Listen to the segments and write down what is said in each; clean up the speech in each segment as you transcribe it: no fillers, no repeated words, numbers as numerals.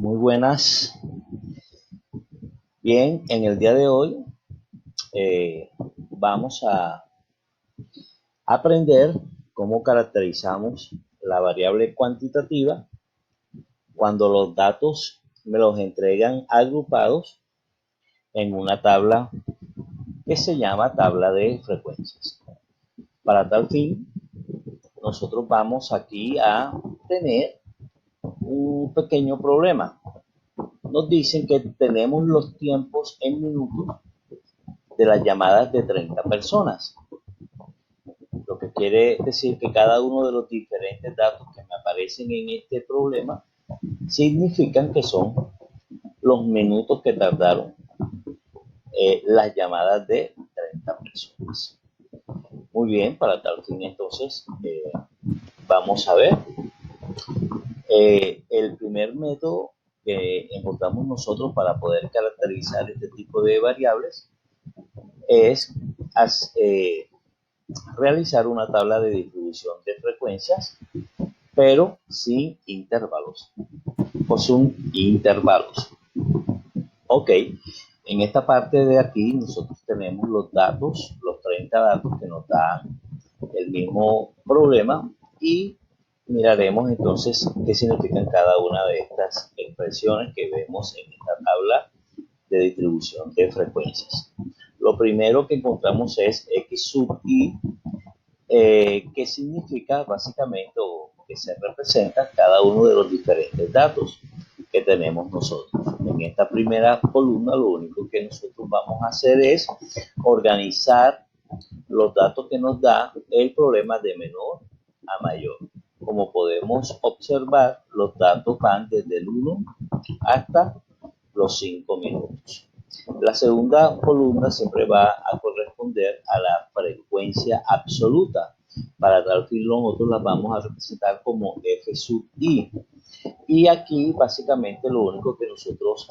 Muy buenas. Bien, en el día de hoy vamos a aprender cómo caracterizamos la variable cuantitativa cuando los datos me los entregan agrupados en una tabla que se llama tabla de frecuencias. Para tal fin, nosotros vamos aquí a tener un pequeño problema. Nos dicen que tenemos los tiempos en minutos de las llamadas de 30 personas. Lo que quiere decir que cada uno de los diferentes datos que me aparecen en este problema significan que son los minutos que tardaron las llamadas de 30 personas. Muy bien, para tal fin entonces vamos a ver. El primer método que encontramos nosotros para poder caracterizar este tipo de variables es realizar una tabla de distribución de frecuencias, pero sin intervalos o sin intervalos. Ok, en esta parte de aquí nosotros tenemos los datos, los 30 datos que nos dan el mismo problema y miraremos entonces qué significan cada una de estas expresiones que vemos en esta tabla de distribución de frecuencias. Lo primero que encontramos es x sub i, que significa básicamente o que se representa cada uno de los diferentes datos que tenemos nosotros. En esta primera columna lo único que nosotros vamos a hacer es organizar los datos que nos da el problema de menor a mayor. Como podemos observar, los datos van desde el 1 hasta los 5 minutos. La segunda columna siempre va a corresponder a la frecuencia absoluta. Para tal fin nosotros la vamos a representar como f sub i. Y aquí básicamente lo único que nosotros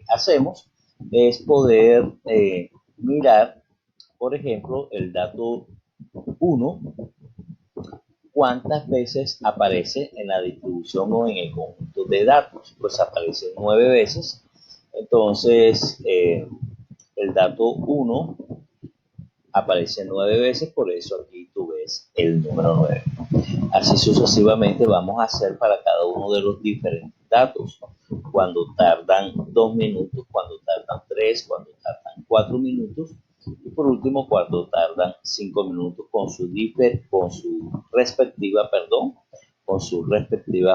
hacemos es poder mirar, por ejemplo, el dato 1, cuántas veces aparece en la distribución o en el conjunto de datos. Pues aparece 9 veces. Entonces, el dato 1 aparece 9 veces, por eso aquí tú ves el número 9. Así sucesivamente vamos a hacer para cada uno de los diferentes datos. Cuando tardan 2 minutos, cuando tardan 3, cuando tardan 4 minutos y por último cuando tardan 5 minutos con su respectiva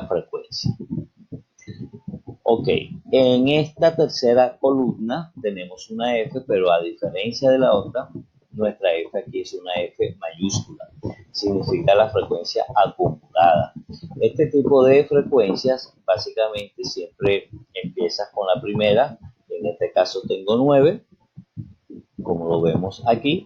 frecuencia. Ok, en esta tercera columna tenemos una F, pero a diferencia de la otra, nuestra F aquí es una F mayúscula. Significa la frecuencia acumulada. Este tipo de frecuencias básicamente siempre empiezas con la primera. En este caso tengo 9, como lo vemos aquí.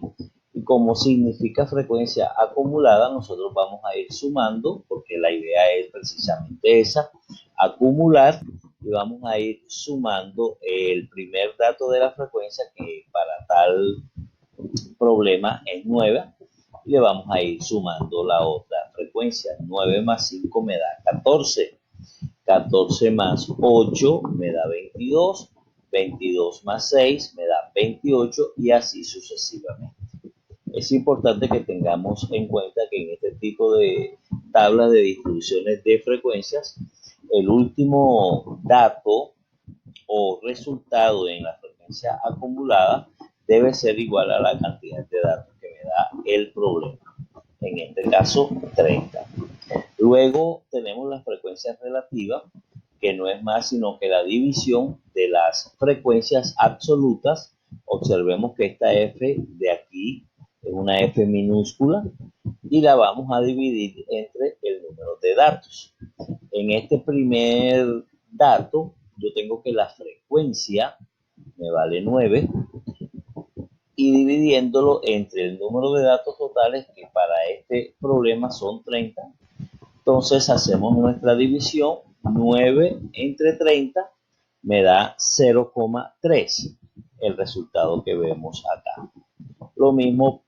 Y como significa frecuencia acumulada, nosotros vamos a ir sumando, porque la idea es precisamente esa, acumular, y vamos a ir sumando el primer dato de la frecuencia, que para tal problema es 9, y le vamos a ir sumando la otra frecuencia. 9 más 5 me da 14, 14 más 8 me da 22, 22 más 6 me da 28 y así sucesivamente. Es importante que tengamos en cuenta que en este tipo de tablas de distribuciones de frecuencias, el último dato o resultado en la frecuencia acumulada debe ser igual a la cantidad de datos que me da el problema. En este caso, 30. Luego tenemos la frecuencia relativa, que no es más sino que la división de las frecuencias absolutas. Observemos que esta F de aquí es una F minúscula y la vamos a dividir entre el número de datos. En este primer dato, yo tengo que la frecuencia me vale 9 y dividiéndolo entre el número de datos totales, que para este problema son 30, entonces hacemos nuestra división. 9 entre 30 me da 0,3, el resultado que vemos acá. Lo mismo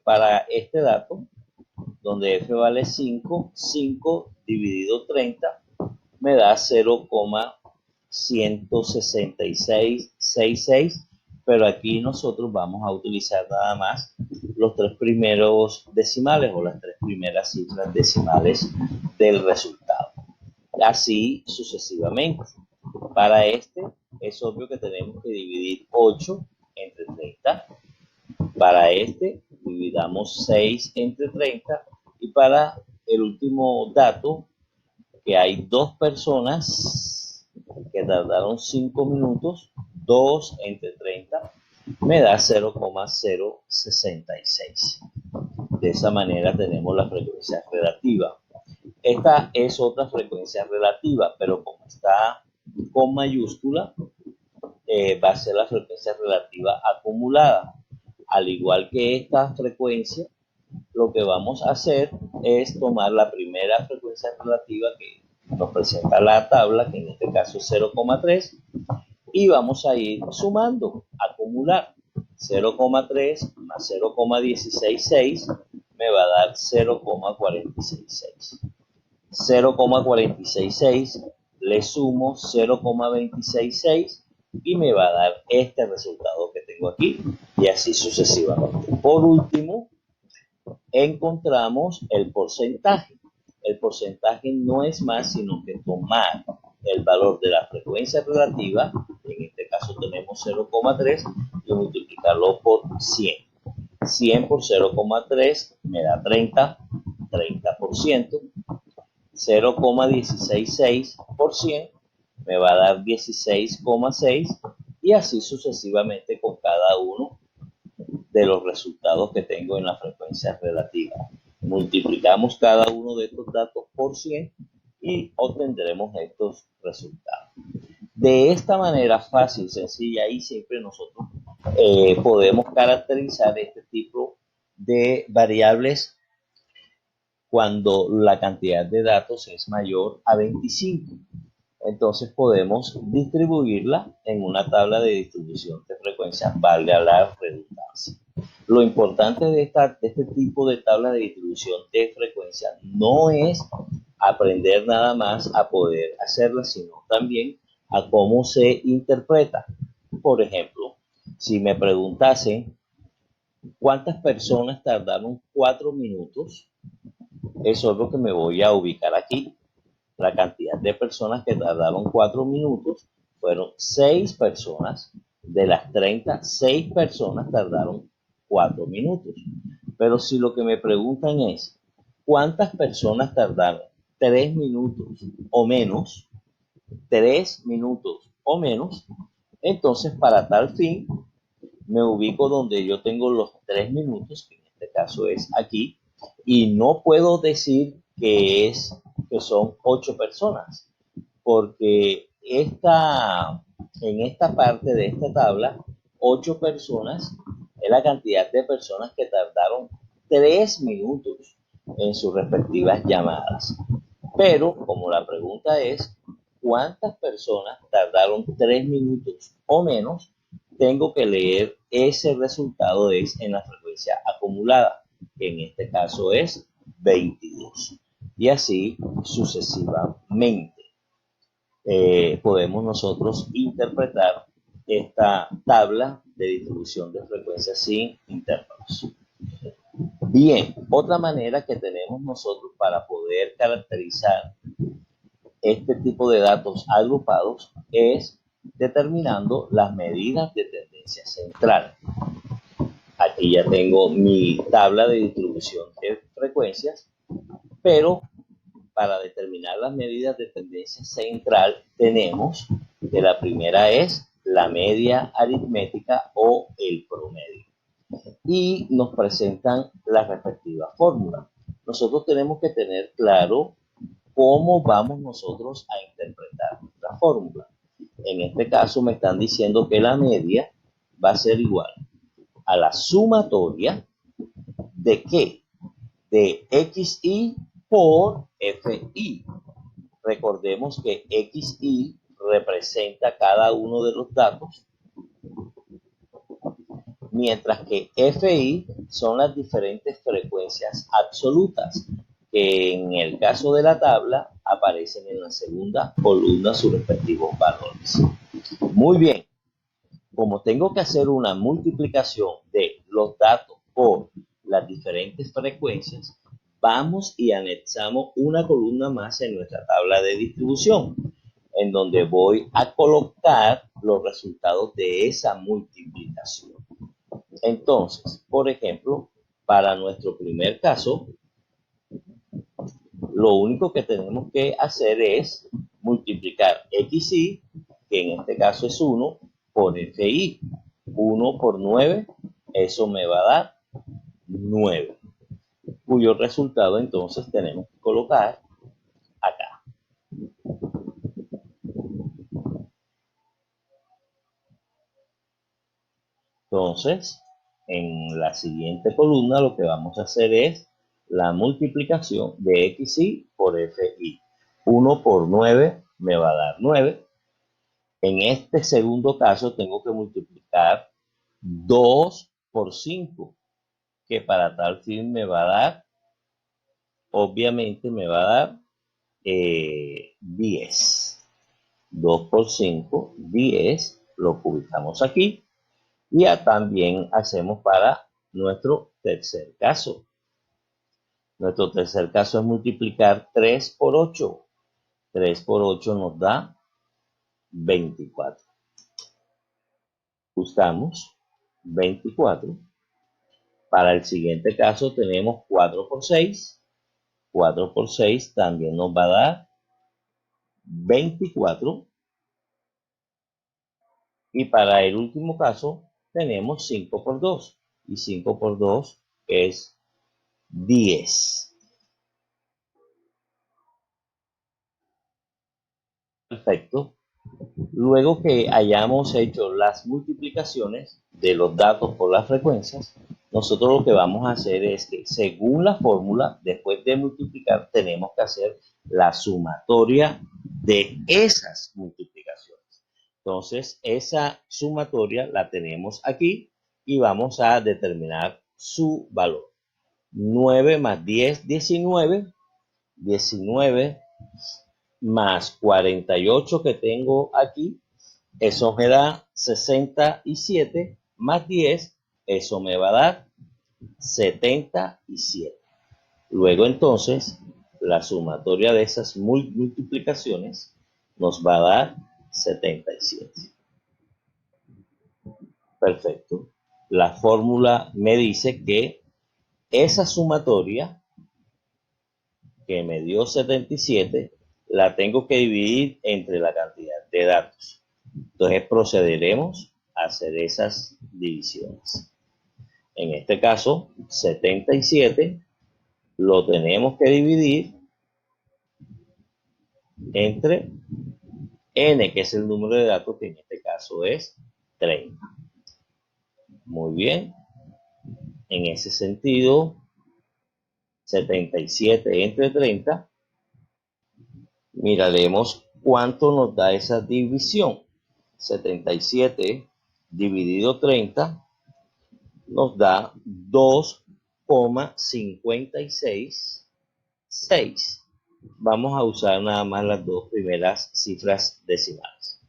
para este dato, donde f vale 5, 5 dividido 30 me da 0,16666, pero aquí nosotros vamos a utilizar nada más los tres primeros decimales o las tres primeras cifras decimales del resultado. Así sucesivamente. Para este es obvio que tenemos que dividir 8 entre 30. Para este dividamos 6 entre 30. Y para el último dato, que hay dos personas que tardaron 5 minutos, 2 entre 30 me da 0,066. De esa manera tenemos la frecuencia relativa. Esta es otra frecuencia relativa, pero como está con mayúscula, va a ser la frecuencia relativa acumulada. Al igual que esta frecuencia, lo que vamos a hacer es tomar la primera frecuencia relativa que nos presenta la tabla, que en este caso es 0,3, y vamos a ir sumando, acumular. 0,3 más 0,166 me va a dar 0,466. 0,466 le sumo 0,266 y me va a dar este resultado que tengo aquí, y así sucesivamente. Por último, encontramos el porcentaje. El porcentaje no es más sino que tomar el valor de la frecuencia relativa, en este caso tenemos 0,3, y multiplicarlo por 100. 100 por 0,3 me da 30, 30%. 0,166 por 100 me va a dar 16,6, y así sucesivamente con cada uno de los resultados que tengo en la frecuencia relativa. Multiplicamos cada uno de estos datos por 100 y obtendremos estos resultados. De esta manera fácil, sencilla y simple, nosotros podemos caracterizar este tipo de variables cuando la cantidad de datos es mayor a 25. Entonces podemos distribuirla en una tabla de distribución de frecuencias, valga la redundancia. Lo importante de este tipo de tabla de distribución de frecuencias no es aprender nada más a poder hacerla, sino también a cómo se interpreta. Por ejemplo, si me preguntasen cuántas personas tardaron 4 minutos, eso es lo que me voy a ubicar aquí. La cantidad de personas que tardaron 4 minutos fueron 6 personas. De las 30, 6 personas tardaron 4 minutos. Pero si lo que me preguntan es cuántas personas tardaron 3 minutos o menos, 3 minutos o menos, entonces para tal fin me ubico donde yo tengo los 3 minutos, que en este caso es aquí, y no puedo decir que son 8 personas, porque en esta parte de esta tabla, 8 personas es la cantidad de personas que tardaron 3 minutos en sus respectivas llamadas. Pero como la pregunta es cuántas personas tardaron 3 minutos o menos, tengo que leer ese resultado en la frecuencia acumulada, que en este caso es 22. Y así sucesivamente. Podemos nosotros interpretar esta tabla de distribución de frecuencias sin intervalos. Bien, otra manera que tenemos nosotros para poder caracterizar este tipo de datos agrupados es determinando las medidas de tendencia central. Aquí ya tengo mi tabla de distribución de frecuencias, pero para determinar las medidas de tendencia central tenemos que la primera es la media aritmética o el promedio, y nos presentan las respectivas fórmulas. Nosotros tenemos que tener claro cómo vamos nosotros a interpretar nuestra fórmula. En este caso me están diciendo que la media va a ser igual a la sumatoria de ¿qué? De XI por FI. Recordemos que XI representa cada uno de los datos, mientras que FI son las diferentes frecuencias absolutas, que en el caso de la tabla aparecen en la segunda columna sus respectivos valores. Muy bien, como tengo que hacer una multiplicación de los datos por las diferentes frecuencias, vamos y anexamos una columna más en nuestra tabla de distribución, en donde voy a colocar los resultados de esa multiplicación. Entonces, por ejemplo, para nuestro primer caso, lo único que tenemos que hacer es multiplicar xy, que en este caso es 1, por fi. 1 por 9, eso me va a dar 9, cuyo resultado entonces tenemos que colocar acá. Entonces, en la siguiente columna lo que vamos a hacer es la multiplicación de xy por fi. 1 por 9 me va a dar 9. En este segundo caso tengo que multiplicar 2 por 5, que para tal fin me va a dar, obviamente me va a dar 10. 2 por 5, 10, lo publicamos aquí. Y ya también hacemos para nuestro tercer caso. Nuestro tercer caso es multiplicar 3 por 8. 3 por 8 nos da 24. Buscamos 24. Para el siguiente caso tenemos 4 por 6. 4 por 6 también nos va a dar 24. Y para el último caso tenemos 5 por 2. Y 5 por 2 es 10. Perfecto. Luego que hayamos hecho las multiplicaciones de los datos por las frecuencias, nosotros lo que vamos a hacer es que según la fórmula, después de multiplicar, tenemos que hacer la sumatoria de esas multiplicaciones. Entonces, esa sumatoria la tenemos aquí y vamos a determinar su valor. 9 más 10, 19. 19 más 48 que tengo aquí, eso me da 67, más 10, eso me va a dar 77. Luego entonces, la sumatoria de esas multiplicaciones nos va a dar 77. Perfecto. La fórmula me dice que esa sumatoria que me dio 77 la tengo que dividir entre la cantidad de datos. Entonces procederemos a hacer esas divisiones. En este caso, 77 lo tenemos que dividir entre n, que es el número de datos, que en este caso es 30. Muy bien. En ese sentido, 77 entre 30, miraremos cuánto nos da esa división. 77 dividido 30 nos da 2,566. Vamos a usar nada más las dos primeras cifras decimales.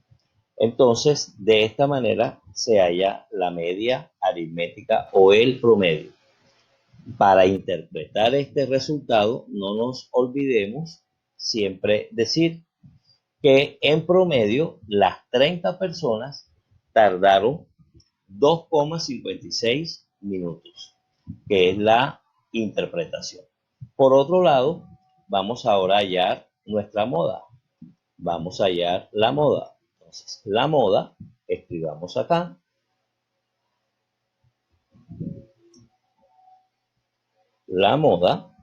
Entonces, de esta manera se halla la media aritmética o el promedio. Para interpretar este resultado, no nos olvidemos siempre decir que en promedio las 30 personas tardaron 2,56 minutos, que es la interpretación. Por otro lado, vamos ahora a hallar nuestra moda. Vamos a hallar la moda. Entonces, la moda, escribamos acá. La moda,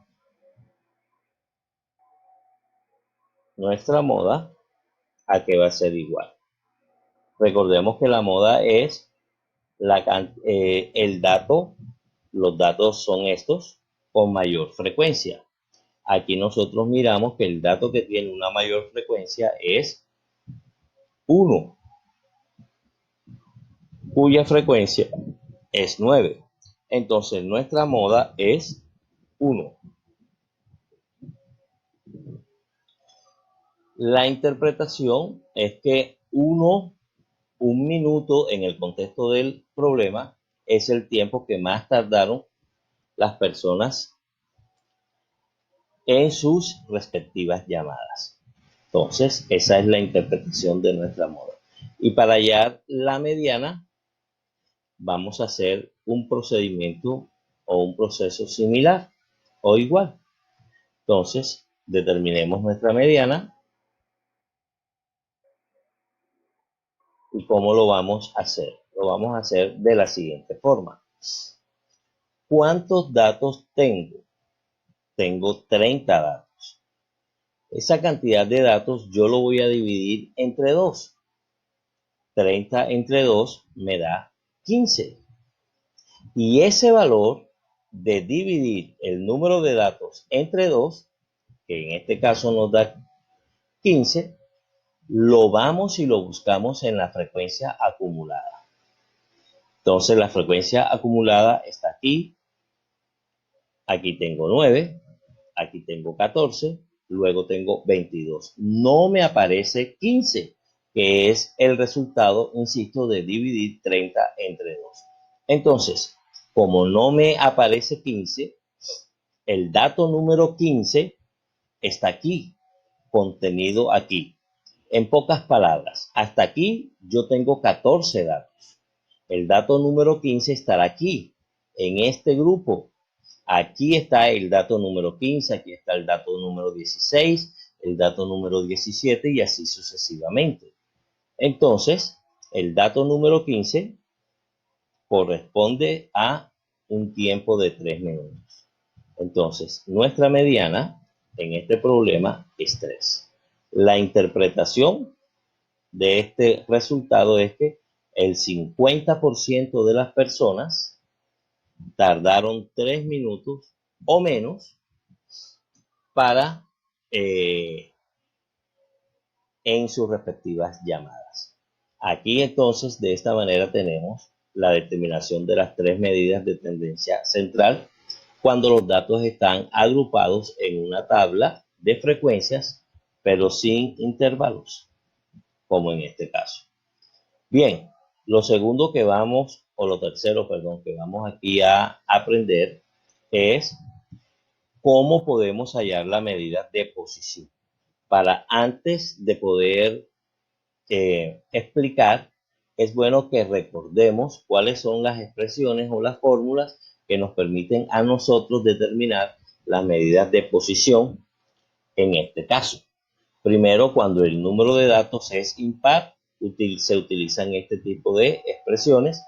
nuestra moda, ¿a qué va a ser igual? Recordemos que la moda es el dato, los datos son estos con mayor frecuencia. Aquí nosotros miramos que el dato que tiene una mayor frecuencia es 1, cuya frecuencia es 9. Entonces nuestra moda es 1. La interpretación es que un minuto en el contexto del problema es el tiempo que más tardaron las personas en sus respectivas llamadas. Entonces, esa es la interpretación de nuestra moda. Y para hallar la mediana, vamos a hacer un procedimiento o un proceso similar o igual. Entonces, determinemos nuestra mediana y cómo lo vamos a hacer. Lo vamos a hacer de la siguiente forma. ¿Cuántos datos tengo? Tengo 30 datos. Esa cantidad de datos yo lo voy a dividir entre 2. 30 entre 2 me da 15. Y ese valor de dividir el número de datos entre 2, que en este caso nos da 15, lo vamos y lo buscamos en la frecuencia acumulada. Entonces la frecuencia acumulada está aquí. Aquí tengo 9, aquí tengo 14, luego tengo 22. No me aparece 15, que es el resultado, insisto, de dividir 30 entre 2. Entonces, como no me aparece 15, el dato número 15 está aquí, contenido aquí. En pocas palabras, hasta aquí yo tengo 14 datos. El dato número 15 estará aquí, en este grupo. Aquí está el dato número 15, aquí está el dato número 16, el dato número 17 y así sucesivamente. Entonces, el dato número 15 corresponde a un tiempo de 3 minutos. Entonces, nuestra mediana en este problema es 3. La interpretación de este resultado es que el 50% de las personas tardaron 3 minutos o menos para en sus respectivas llamadas. Aquí entonces de esta manera tenemos la determinación de las 3 medidas de tendencia central cuando los datos están agrupados en una tabla de frecuencias pero sin intervalos, como en este caso. Bien, lo segundo que vamos, o lo tercero, perdón, que vamos aquí a aprender es cómo podemos hallar la medida de posición. Para antes de poder explicar, es bueno que recordemos cuáles son las expresiones o las fórmulas que nos permiten a nosotros determinar las medidas de posición en este caso. Primero, cuando el número de datos es impar, se utilizan este tipo de expresiones,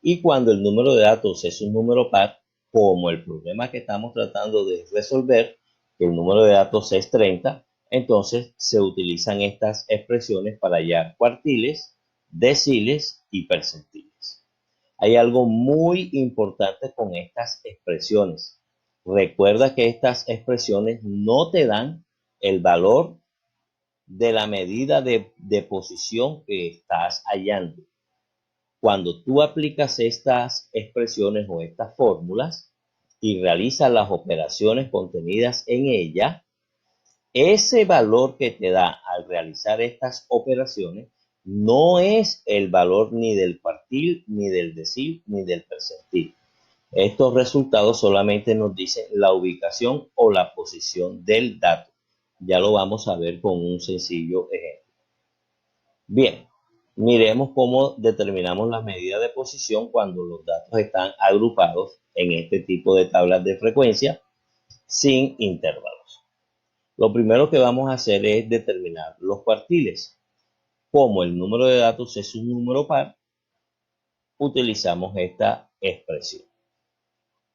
y cuando el número de datos es un número par, como el problema que estamos tratando de resolver, que el número de datos es 30, entonces se utilizan estas expresiones para hallar cuartiles, deciles y percentiles. Hay algo muy importante con estas expresiones. Recuerda que estas expresiones no te dan el valor de la medida de posición que estás hallando. Cuando tú aplicas estas expresiones o estas fórmulas y realizas las operaciones contenidas en ella, ese valor que te da al realizar estas operaciones no es el valor ni del cuartil, ni del decil, ni del percentil. Estos resultados solamente nos dicen la ubicación o la posición del dato. Ya lo vamos a ver con un sencillo ejemplo. Bien, miremos cómo determinamos la medida de posición cuando los datos están agrupados en este tipo de tablas de frecuencia sin intervalos. Lo primero que vamos a hacer es determinar los cuartiles. Como el número de datos es un número par, utilizamos esta expresión.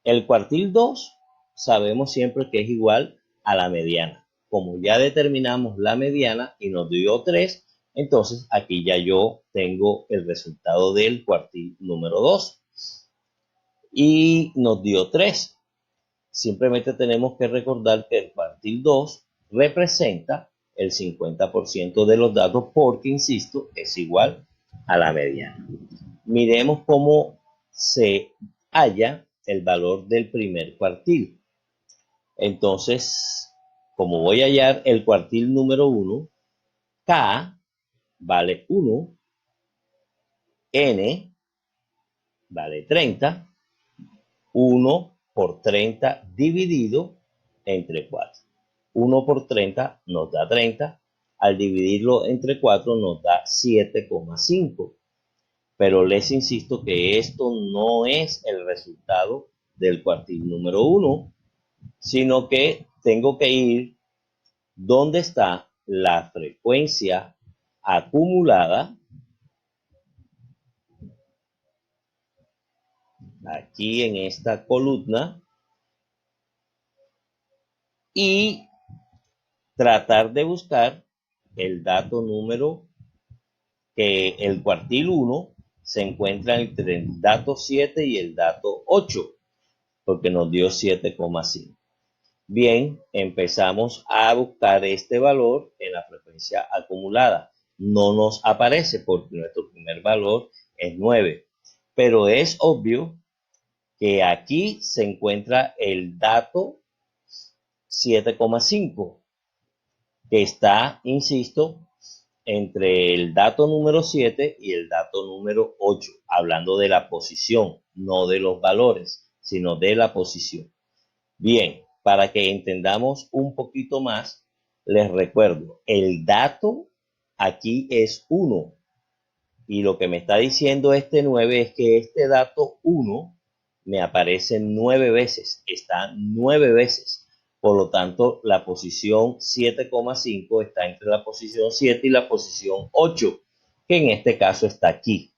El cuartil 2 sabemos siempre que es igual a la mediana. Como ya determinamos la mediana y nos dio 3, entonces aquí ya yo tengo el resultado del cuartil número 2. Y nos dio 3. Simplemente tenemos que recordar que el cuartil 2 representa el 50% de los datos porque, insisto, es igual a la mediana. Miremos cómo se halla el valor del primer cuartil. Entonces, como voy a hallar el cuartil número 1, K vale 1, N vale 30, 1 por 30 dividido entre 4. 1 por 30 nos da 30, al dividirlo entre 4 nos da 7,5. Pero les insisto que esto no es el resultado del cuartil número 1, sino que tengo que ir donde está la frecuencia acumulada, aquí en esta columna, y tratar de buscar el dato número que el cuartil 1 se encuentra entre el dato 7 y el dato 8, porque nos dio 7,5. Bien, empezamos a buscar este valor en la frecuencia acumulada. No nos aparece porque nuestro primer valor es 9, pero es obvio que aquí se encuentra el dato 7,5, que está, insisto, entre el dato número 7 y el dato número 8, hablando de la posición, no de los valores, sino de la posición. Bien, para que entendamos un poquito más, les recuerdo, el dato aquí es 1, y lo que me está diciendo este 9 es que este dato 1 me aparece 9 veces, está 9 veces. Por lo tanto, la posición 7,5 está entre la posición 7 y la posición 8, que en este caso está aquí.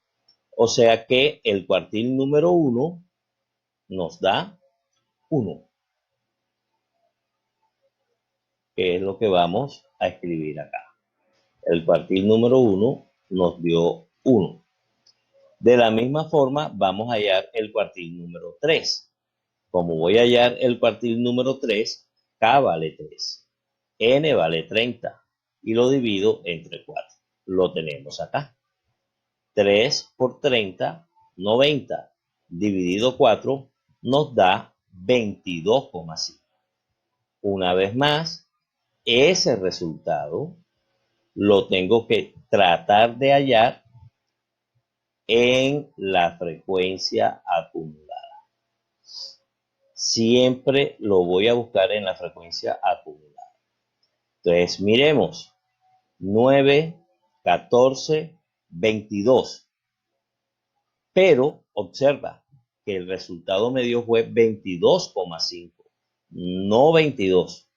O sea que el cuartil número 1 nos da 1, que es lo que vamos a escribir acá. El cuartil número 1 nos dio 1. De la misma forma, vamos a hallar el cuartil número 3. Como voy a hallar el cuartil número 3, K vale 3, N vale 30 y lo divido entre 4. Lo tenemos acá. 3 por 30, 90, dividido 4, nos da 22,5. Una vez más, ese resultado lo tengo que tratar de hallar en la frecuencia acumulada. Siempre lo voy a buscar en la frecuencia acumulada. Entonces, miremos. 9, 14, 22. Pero observa que el resultado me dio fue 22,5, no 22.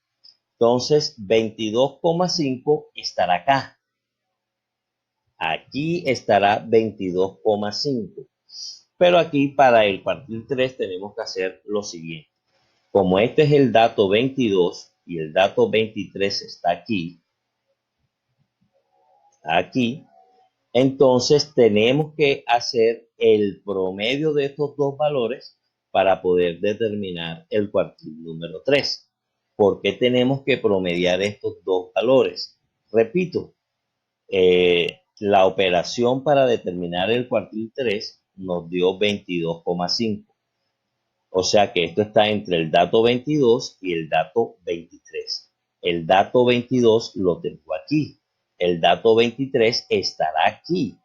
Entonces, 22,5 estará acá. Aquí estará 22,5. Pero aquí para el cuartil 3 tenemos que hacer lo siguiente. Como este es el dato 22 y el dato 23 está aquí, entonces tenemos que hacer el promedio de estos dos valores para poder determinar el cuartil número 3. ¿Por qué tenemos que promediar estos dos valores? Repito, la operación para determinar el cuartil 3 nos dio 22,5. O sea que esto está entre el dato 22 y el dato 23. El dato 22 lo tengo aquí. El dato 23 estará aquí,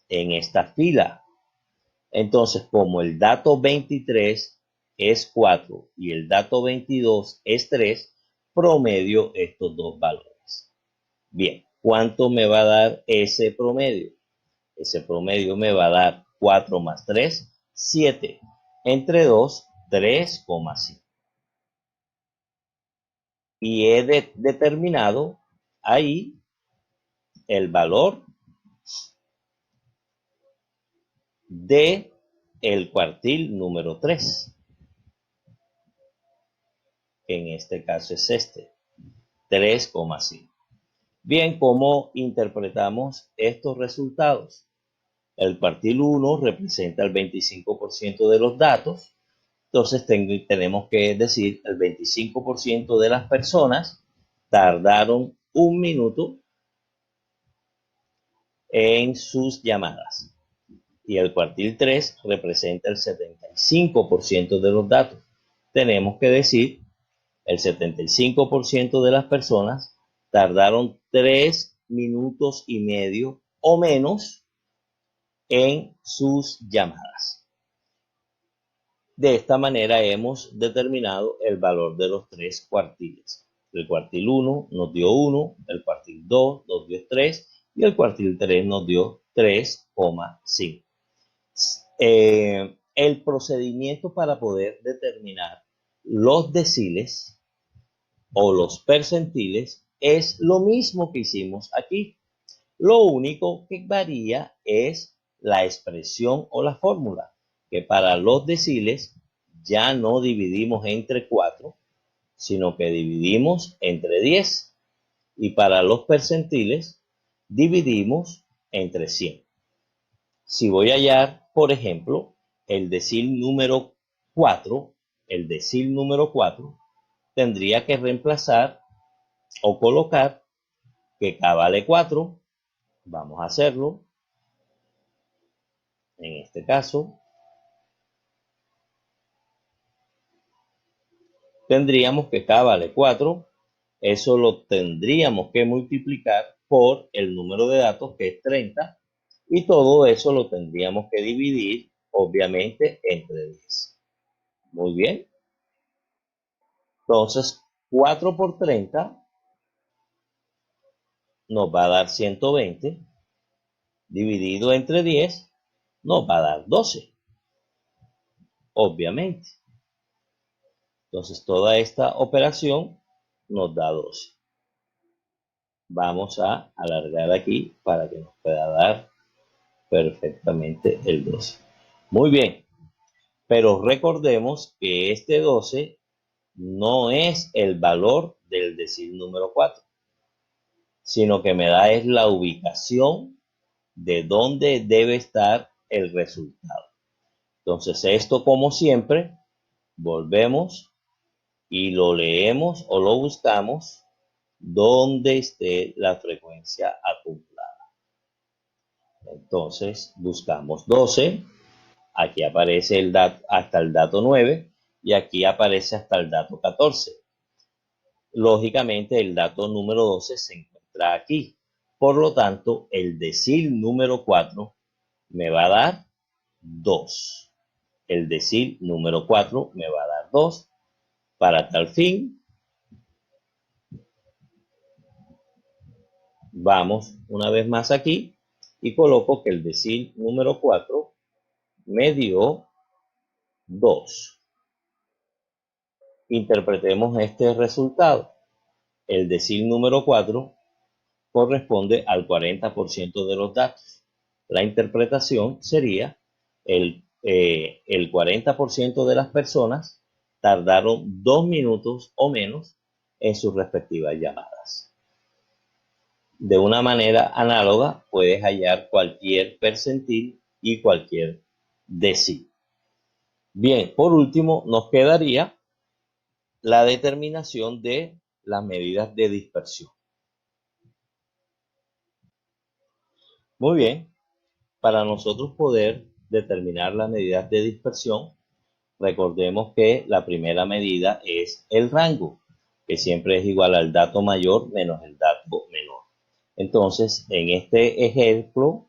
en esta fila. Entonces, como el dato 23 es 4 y el dato 22 es 3, promedio estos dos valores. Bien, ¿cuánto me va a dar ese promedio? Ese promedio me va a dar 4 más 3, 7. Entre 2, 3,5. Y he determinado ahí el valor de el cuartil número 3, que en este caso es este, 3,5. Bien, ¿cómo interpretamos estos resultados? El cuartil 1 representa el 25% de los datos. Entonces tenemos que decir el 25% de las personas tardaron 1 minuto en sus llamadas. Y el cuartil 3 representa el 75% de los datos. Tenemos que decir el 75% de las personas tardaron 3 minutos y medio o menos en sus llamadas. De esta manera hemos determinado el valor de los tres cuartiles. El cuartil 1 nos dio 1, el cuartil 2 nos dio 3 y el cuartil 3 nos dio 3,5. El procedimiento para poder determinar los deciles o los percentiles es lo mismo que hicimos aquí. Lo único que varía es la expresión o la fórmula, que para los deciles ya no dividimos entre 4, sino que dividimos entre 10. Y para los percentiles dividimos entre 100. Si voy a hallar, por ejemplo, el decil número 4, el decil número 4, tendría que reemplazar o colocar que K vale 4. Vamos a hacerlo. En este caso, tendríamos que K vale 4. Eso lo tendríamos que multiplicar por el número de datos, que es 30. Y todo eso lo tendríamos que dividir, obviamente, entre 10. Muy bien. Entonces, 4 por 30 nos va a dar 120. Dividido entre 10 nos va a dar 12. Obviamente. Entonces, toda esta operación nos da 12. Vamos a alargar aquí para que nos pueda dar perfectamente el 12. Muy bien, pero recordemos que este 12 no es el valor del decil número 4, sino que me da es la ubicación de dónde debe estar el resultado. Entonces esto, como siempre, volvemos y lo leemos o lo buscamos donde esté la frecuencia acumulada. Entonces buscamos 12, aquí aparece el dato, hasta el dato 9 y aquí aparece hasta el dato 14. Lógicamente el dato número 12 se encuentra aquí. Por lo tanto, el decil número 4 me va a dar 2. El decil número 4 me va a dar 2. Para tal fin, vamos una vez más aquí y coloco que el decil número 4 me dio 2. Interpretemos este resultado. El decil número 4 corresponde al 40% de los datos. La interpretación sería el 40% de las personas tardaron 2 minutos o menos en sus respectivas llamadas. De una manera análoga puedes hallar cualquier percentil y cualquier decil. Bien, por último nos quedaría la determinación de las medidas de dispersión. Muy bien, para nosotros poder determinar las medidas de dispersión, recordemos que la primera medida es el rango, que siempre es igual al dato mayor menos el dato menor. Entonces, en este ejemplo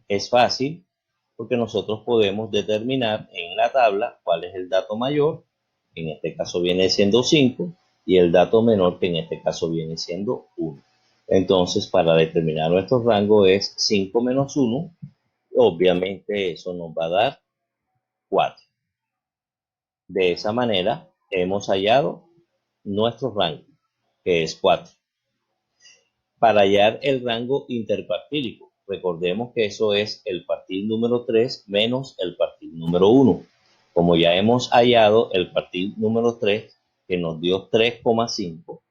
es fácil porque nosotros podemos determinar en la tabla cuál es el dato mayor, que en este caso viene siendo 5, y el dato menor, que en este caso viene siendo 1. Entonces, para determinar nuestro rango es 5 menos 1, obviamente eso nos va a dar 4. De esa manera hemos hallado nuestro rango, que es 4. Para hallar el rango intercuartílico, recordemos que eso es el cuartil número 3 menos el cuartil número 1. Como ya hemos hallado el cuartil número 3, que nos dio 3,5,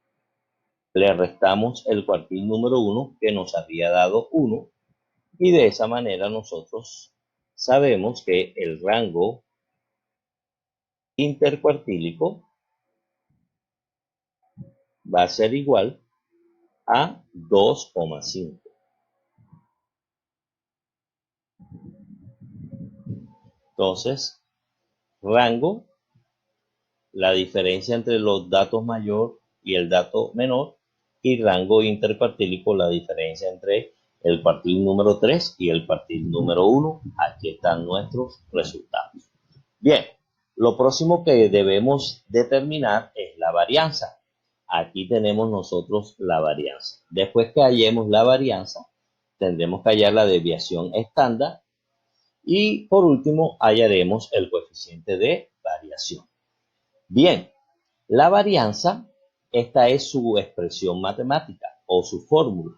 le restamos el cuartil número 1, que nos había dado 1, y de esa manera nosotros sabemos que el rango intercuartílico va a ser igual a 2,5. Entonces, rango, la diferencia entre los datos mayor y el dato menor, y rango intercuartílico, la diferencia entre el cuartil número 3 y el cuartil número 1. Aquí están nuestros resultados. Bien, lo próximo que debemos determinar es la varianza. Aquí tenemos nosotros la varianza. Después que hallemos la varianza, tendremos que hallar la desviación estándar y por último hallaremos el coeficiente de variación. Bien, la varianza, esta es su expresión matemática o su fórmula.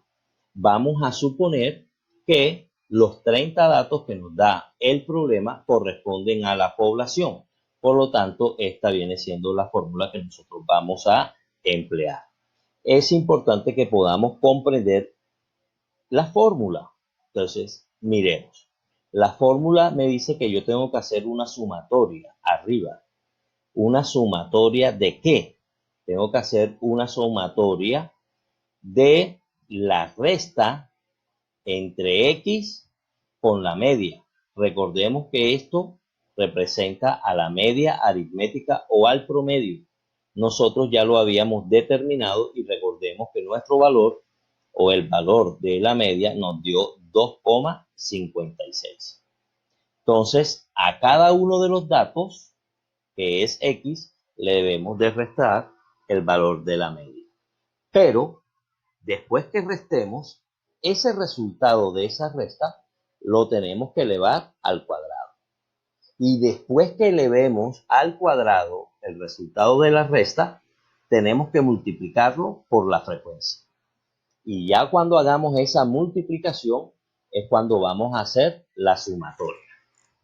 Vamos a suponer que los 30 datos que nos da el problema corresponden a la población. Por lo tanto, esta viene siendo la fórmula que nosotros vamos a emplear. Es importante que podamos comprender la fórmula. Entonces, miremos. La fórmula me dice que yo tengo que hacer una sumatoria arriba. ¿Una sumatoria de qué? Tengo que hacer una sumatoria de la resta entre X con la media. Recordemos que esto representa a la media aritmética o al promedio. Nosotros ya lo habíamos determinado y recordemos que nuestro valor o el valor de la media nos dio 2,56. Entonces, a cada uno de los datos, que es X, le debemos de restar el valor de la media. Pero, después que restemos, ese resultado de esa resta lo tenemos que elevar al cuadrado. Y después que elevemos al cuadrado el resultado de la resta, tenemos que multiplicarlo por la frecuencia. Y ya cuando hagamos esa multiplicación es cuando vamos a hacer la sumatoria.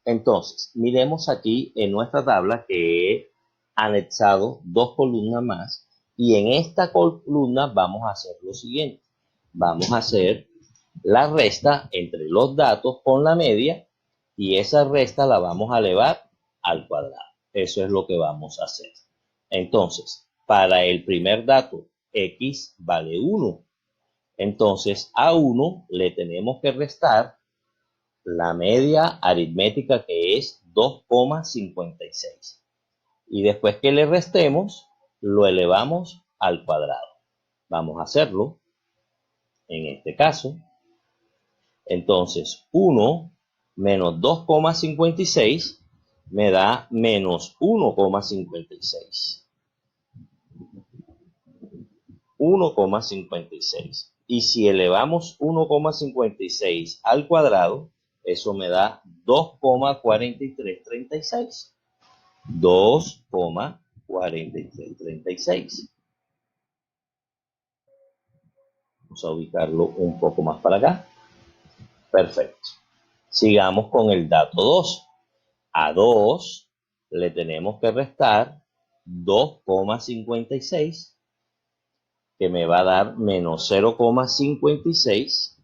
Entonces, miremos aquí en nuestra tabla que he anexado dos columnas más y en esta columna vamos a hacer lo siguiente. Vamos a hacer la resta entre los datos con la media y esa resta la vamos a elevar al cuadrado. Eso es lo que vamos a hacer. Entonces, para el primer dato, X vale 1. Entonces, a 1 le tenemos que restar la media aritmética que es 2,56. Y después que le restemos, lo elevamos al cuadrado. Vamos a hacerlo en este caso. Entonces, 1 menos 2,56 me da menos 1,56. 1,56. Y si elevamos 1,56 al cuadrado, eso me da 2,4336. 2,4336. Vamos a ubicarlo un poco más para acá. Perfecto. Sigamos con el dato 2. A 2 le tenemos que restar 2,56, que me va a dar menos 0,56,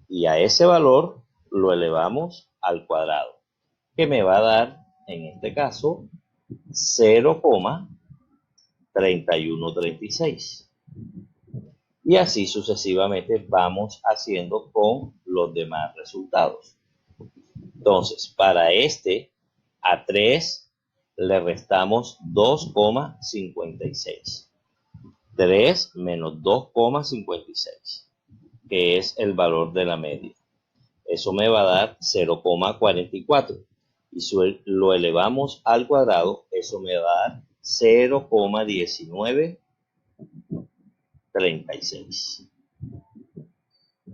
y a ese valor lo elevamos al cuadrado, que me va a dar, en este caso, 0,3136. Y así sucesivamente vamos haciendo con los demás resultados. Entonces, para este, a 3 le restamos 2,56. 3 menos 2,56, que es el valor de la media. Eso me va a dar 0,44. Y si lo elevamos al cuadrado, eso me va a dar 0,1936.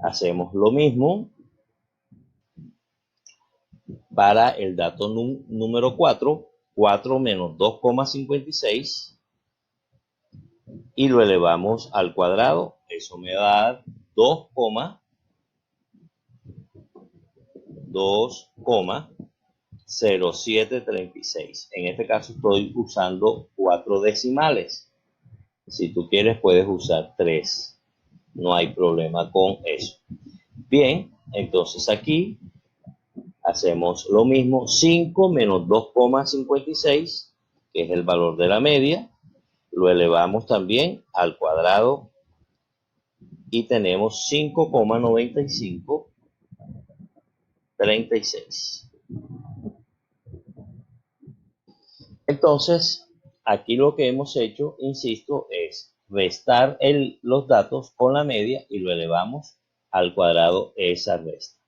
Hacemos lo mismo para el dato número 4. 4 menos 2,56 y lo elevamos al cuadrado. Eso me va a dar 2,0736. En este caso estoy usando 4 decimales. Si tú quieres puedes usar 3. No hay problema con eso. Bien, entonces aquí hacemos lo mismo. 5 menos 2,56, que es el valor de la media, lo elevamos también al cuadrado y tenemos 5,9536. Entonces, aquí lo que hemos hecho, insisto, es restar los datos con la media y lo elevamos al cuadrado esa resta.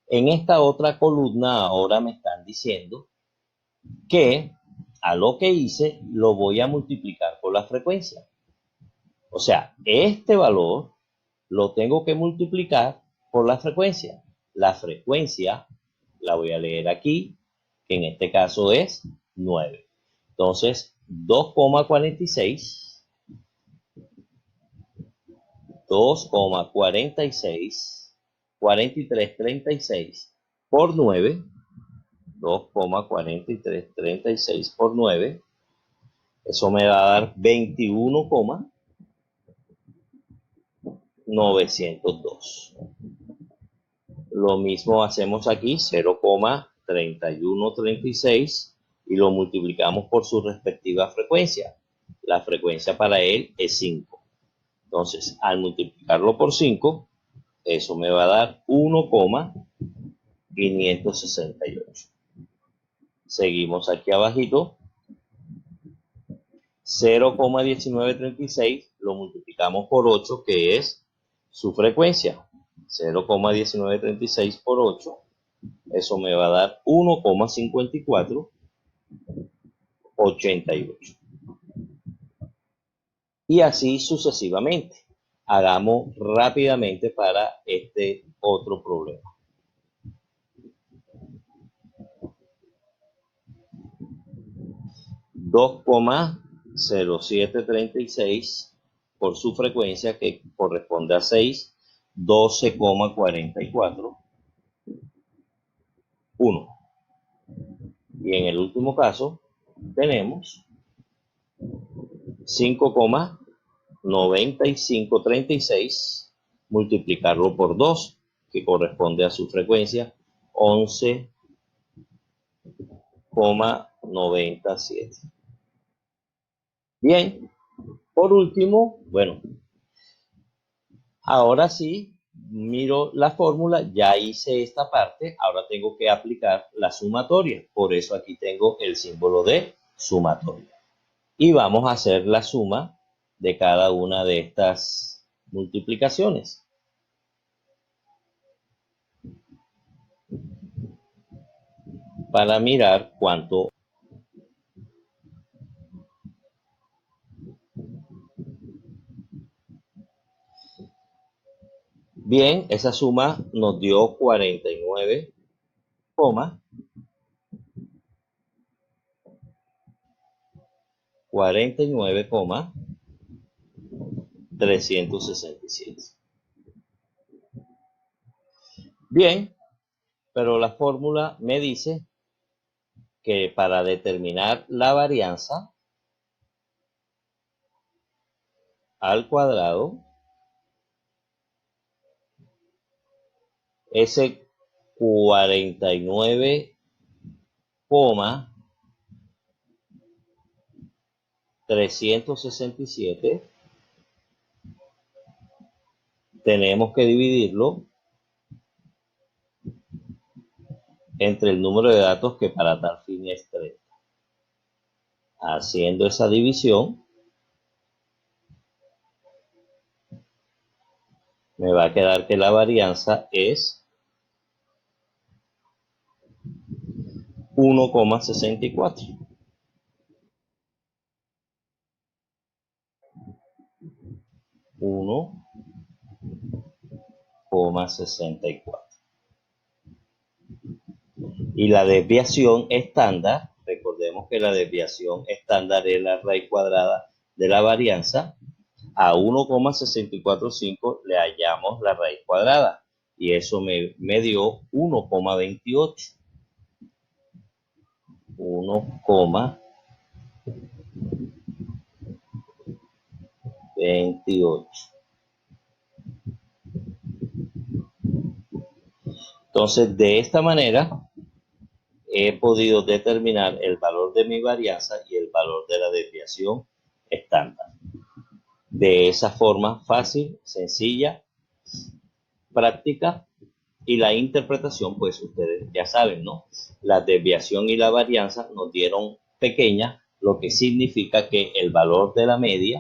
En esta otra columna ahora me están diciendo que a lo que hice lo voy a multiplicar por la frecuencia. O sea, este valor lo tengo que multiplicar por la frecuencia. La frecuencia la voy a leer aquí, que en este caso es 9. Entonces, 2,46 4336 por 9, 2,4336 por 9, eso me va a dar 21,902. Lo mismo hacemos aquí, 0,3136 y lo multiplicamos por su respectiva frecuencia. La frecuencia para él es 5. Entonces, al multiplicarlo por 5, eso me va a dar 1,568. Seguimos aquí abajito. 0,1936 lo multiplicamos por 8, que es su frecuencia. 0,1936 por 8, eso me va a dar 1,5488. Y así sucesivamente. Hagamos rápidamente para este otro problema. 2,0736 por su frecuencia, que corresponde a 6, 12,44, 1. Y en el último caso tenemos 5,9536 multiplicarlo por 2, que corresponde a su frecuencia, 11,97. Bien, por último, bueno, ahora sí, miro la fórmula, ya hice esta parte, ahora tengo que aplicar la sumatoria, por eso aquí tengo el símbolo de sumatoria. Y vamos a hacer la suma de cada una de estas multiplicaciones. Para mirar cuánto. Bien, esa suma nos dio 49,367. Bien, pero la fórmula me dice que para determinar la varianza al cuadrado, ese 49,367 tenemos que dividirlo entre el número de datos que para tal fin es 30. Haciendo esa división, me va a quedar que la varianza es 1,64. 1,64. Y la desviación estándar, recordemos que la desviación estándar es la raíz cuadrada de la varianza. A 1,645 le hallamos la raíz cuadrada y eso me dio 1,28. 1,28. Entonces, de esta manera he podido determinar el valor de mi varianza y el valor de la desviación estándar. De esa forma fácil, sencilla, práctica, y la interpretación, pues ustedes ya saben, ¿no? La desviación y la varianza nos dieron pequeña, lo que significa que el valor de la media